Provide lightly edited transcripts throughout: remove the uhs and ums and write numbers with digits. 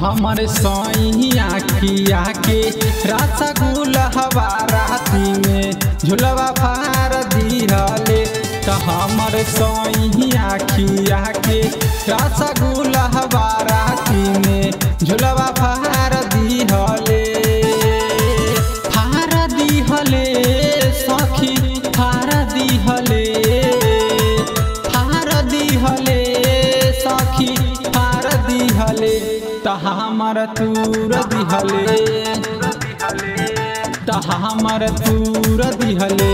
हमर सैया खिया के रसगुल्ला राती में झुलवा फार दिहले। हमर सैया खिया के रसगुल्ला राती में झुलवा फार दिहले। फार दिहले सखी फार दिहले, फार दिहले सखी फार दिहले। हमर तूर दिहले, हमर तूर दिहले।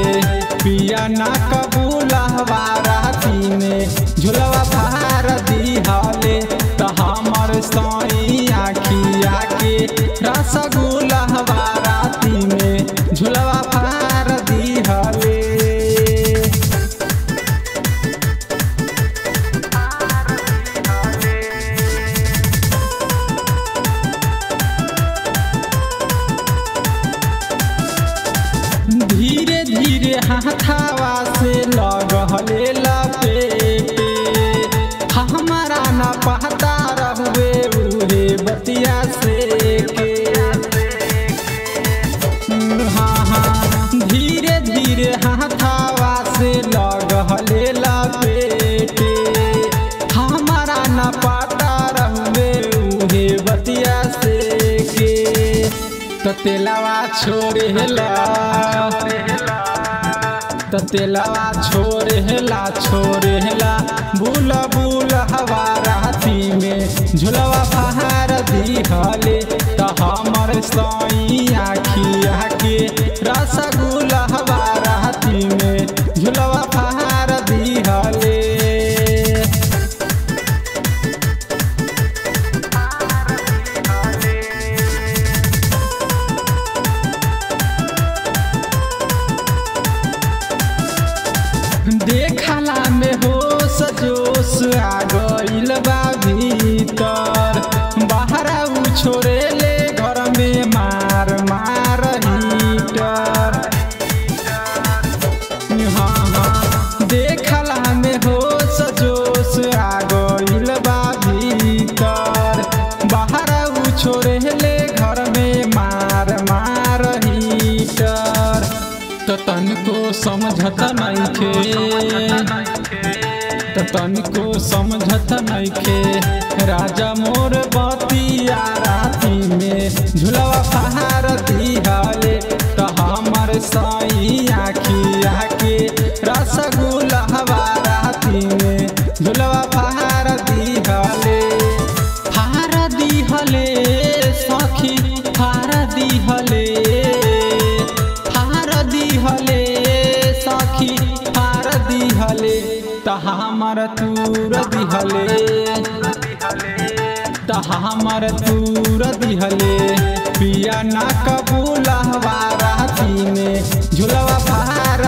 पिया ना कबूलवा राती में झुलवा फार दिहले। हमर सैया खिया के रसगुल्ला राती में झुलवा फार दिहले। धीरे धीरे हाथावा से लगले लपेटे, हमारा न पता रहुए उहे बतिया से के। हाँ धीरे धीरे हाथावा से लगले लपेटे, हमारा न पता रहुए उहे बतिया से के। तेलवा छोड़ेला, तेलवा छोड़ेला बुल बुल हवा राती में झुलवा फार दिहले। हमर सैया खिया के रसगुल्ला राती में झुलवा फार दिहले। देखला में होश जोश आ गइल बा भीतर, बाहर छोड़े ले घर में मार मार हीटर। हाँ देखला में होश जोश आ गइल बा भीतर, बाहर छोड़े ले घर में मार मार हीटर। तनको समझत नइखे, तनको समझत नइखे राजा मोर बतिया राती में झुलवा फार दिहले। हमर सैया खिया के रसगुल्ला राती में झुलवा फार दिहले। फार दिहले सखी फार दिहले, दिहले सखी फार दिहले। हमर तूर दिहले, हमर तूर दिहले। पिया ना कबूलवा राती में झुलवा फार